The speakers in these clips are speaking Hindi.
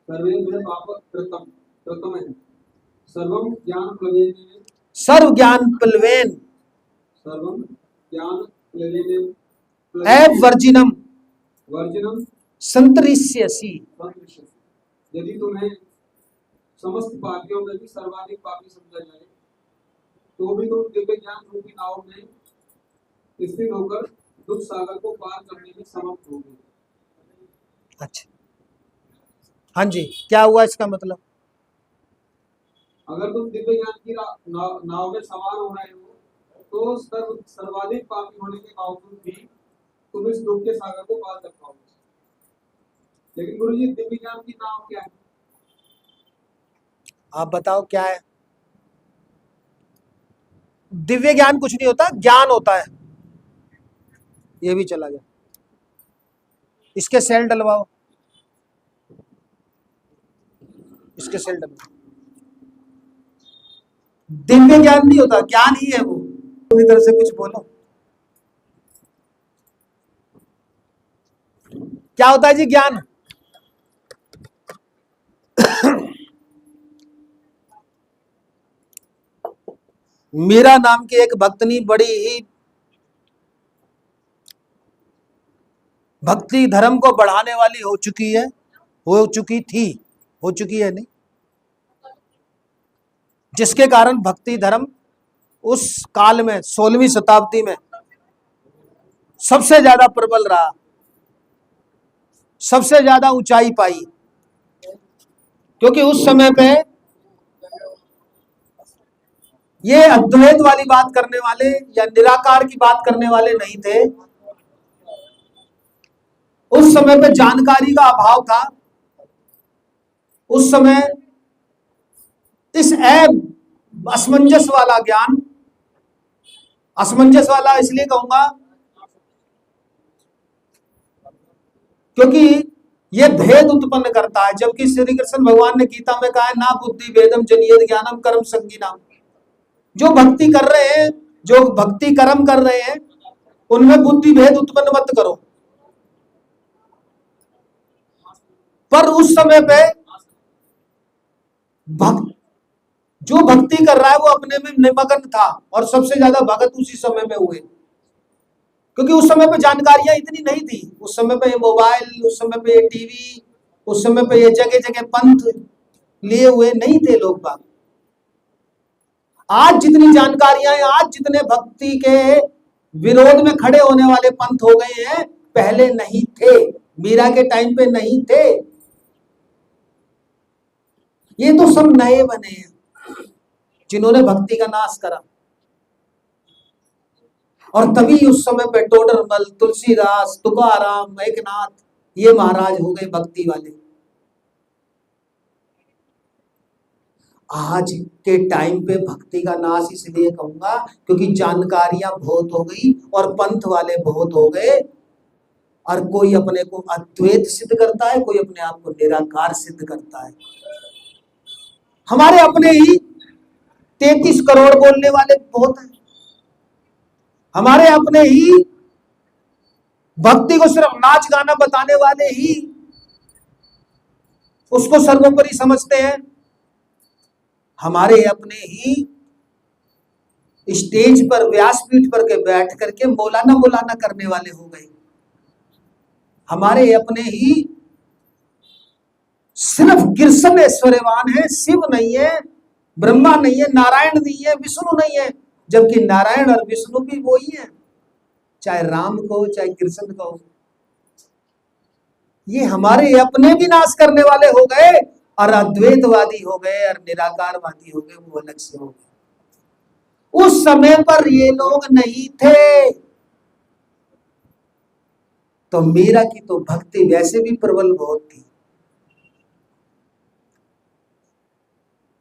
सर्वेभ्यः पाप कृतम् कृतम् है सर्वं ज्ञान प्लवेन सर्व ज्ञान प्लवेन सर्वं ज्ञान प्लवेन वर्जिनम वर्जनम संतरिष्यसि। संतरिष्यसि। यदि तुम्हें समस्त पापियों में भी सर्वाधिक पापी समझा जाए तो भी तुम दिव्य ज्ञान रूपी नाव में स्थिर होकर दुख सागर को पार करने में समर्थ होगे। अच्छा, हाँ जी, क्या हुआ इसका मतलब? अगर तुम दिव्य ज्ञान की नाव में सवार हो रहे हो तो सर्वाधिक पापी होने के बावजूद भी तुम इस दुख के सागर को पार कर पाओगे। लेकिन गुरु जी, दिव्य ज्ञान की नाव क्या है? आप बताओ क्या है? दिव्य ज्ञान कुछ नहीं होता, ज्ञान होता है। ये भी चला गया, इसके सेल डलवाओ, इसके सेल डलवाओ। दिव्य ज्ञान नहीं होता, ज्ञान ही है वो। पूरी तरह से कुछ बोलो, क्या होता है जी ज्ञान? मीरा नाम की एक भक्तनी बड़ी ही भक्ति धर्म को बढ़ाने वाली हो चुकी है, हो चुकी थी, हो चुकी है नहीं, जिसके कारण भक्ति धर्म उस काल में 16वीं शताब्दी में सबसे ज्यादा प्रबल रहा, सबसे ज्यादा ऊंचाई पाई। क्योंकि उस समय पे ये अद्वैत वाली बात करने वाले या निराकार की बात करने वाले नहीं थे। उस समय पे जानकारी का अभाव था। उस समय इस असमंजस वाला ज्ञान, असमंजस वाला इसलिए कहूंगा क्योंकि ये भेद उत्पन्न करता है। जबकि श्री कृष्ण भगवान ने गीता में कहा है, ना बुद्धि भेदम जनियत ज्ञानम कर्म संगीनाम। जो भक्ति कर रहे हैं, जो भक्ति कर्म कर रहे हैं, उनमें बुद्धि भेद उत्पन्न मत करो। पर उस समय पे जो भक्ति कर रहा है वो अपने में निमग्न था, और सबसे ज्यादा भगत उसी समय में हुए। क्योंकि उस समय पे जानकारियां इतनी नहीं थी। उस समय पे ये मोबाइल, उस समय पे ये टीवी, उस समय पे ये जगह जगह पंथ लिए हुए नहीं थे लोग बाग। आज जितनी जानकारियां हैं, आज जितने भक्ति के विरोध में खड़े होने वाले पंथ हो गए हैं, पहले नहीं थे, मीरा के टाइम पे नहीं थे। ये तो सब नए बने हैं जिन्होंने भक्ति का नाश करा। और तभी उस समय पे टोडरमल, तुलसीदास, तुकाराम, एकनाथ, ये महाराज हो गए भक्ति वाले। आज के टाइम पे भक्ति का नाश इसलिए कहूंगा क्योंकि जानकारियां बहुत हो गई और पंथ वाले बहुत हो गए, और कोई अपने को अद्वैत सिद्ध करता है, कोई अपने आप को निराकार सिद्ध करता है। हमारे अपने ही 33 करोड़ बोलने वाले बहुत हैं। हमारे अपने ही भक्ति को सिर्फ नाच गाना बताने वाले ही उसको सर्वोपरि समझते हैं। हमारे अपने ही स्टेज पर, व्यासपीठ पर के बैठ करके मौलाना मौलाना करने वाले हो गए। हमारे अपने ही सिर्फ कृष्ण ऐश्वर्यवान है, शिव नहीं है, ब्रह्मा नहीं है, नारायण नहीं है, विष्णु नहीं है। जबकि नारायण और विष्णु भी वो ही है, चाहे राम को चाहे कृष्ण को। ये हमारे अपने भी नाश करने वाले हो गए, और अद्वैतवादी हो गए, और निराकारवादी हो गए, वो अलग से हो गए। उस समय पर ये लोग नहीं थे। तो मीरा की तो भक्ति वैसे भी प्रबल बहुत थी।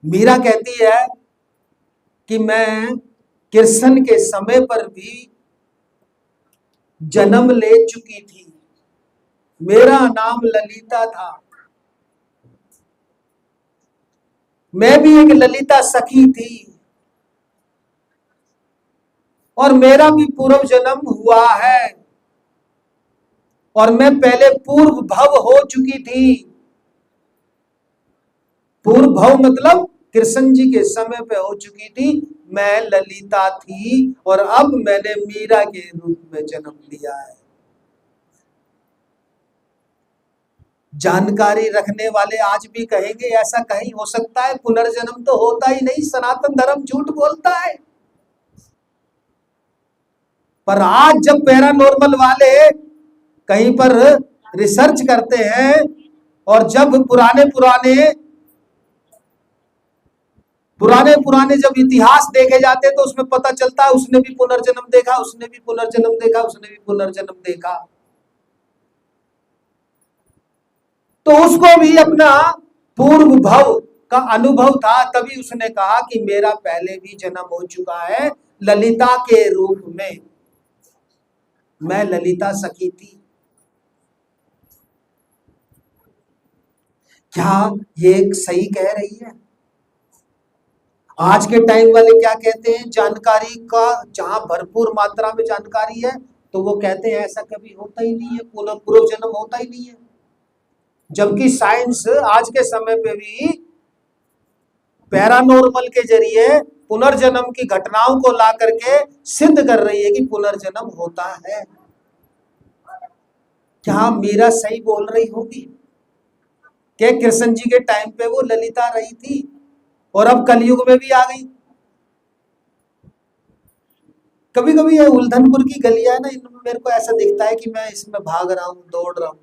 मीरा कहती है कि मैं कृष्ण के समय पर भी जन्म ले चुकी थी, मेरा नाम ललिता था, मैं भी एक ललिता सखी थी, और मेरा भी पूर्व जन्म हुआ है, और मैं पहले पूर्व भव हो चुकी थी। भव मतलब कृष्ण जी के समय पे हो चुकी थी, मैं ललिता थी और अब मैंने मीरा के रूप में जन्म लिया है। जानकारी रखने वाले आज भी कहेंगे ऐसा कहीं हो सकता है? पुनर्जन्म तो होता ही नहीं, सनातन धर्म झूठ बोलता है। पर आज जब पैरानॉर्मल वाले कहीं पर रिसर्च करते हैं और जब पुराने जब इतिहास देखे जाते हैं तो उसमें पता चलता है उसने भी पुनर्जन्म देखा, उसने भी पुनर्जन्म देखा, उसने भी पुनर्जन्म देखा। तो उसको भी अपना पूर्व भव का अनुभव था, तभी उसने कहा कि मेरा पहले भी जन्म हो चुका है ललिता के रूप में, मैं ललिता सखी थी। क्या ये सही कह रही है? आज के टाइम वाले क्या कहते हैं? जानकारी का जहां भरपूर मात्रा में जानकारी है तो वो कहते हैं ऐसा कभी होता ही नहीं है, पूर्व जन्म होता ही नहीं है। जबकि साइंस आज के समय पे भी पैरानॉर्मल के जरिए पुनर्जन्म की घटनाओं को ला करके सिद्ध कर रही है कि पुनर्जन्म होता है। क्या मीरा सही बोल रही होगी कि कृष्ण जी के टाइम पे वो ललिता रही थी और अब कलयुग में भी आ गई? कभी कभी ये उल्धनपुर की गलियां है ना, इनमें मेरे को ऐसा दिखता है कि मैं इसमें भाग रहा हूँ, दौड़ रहा हूँ,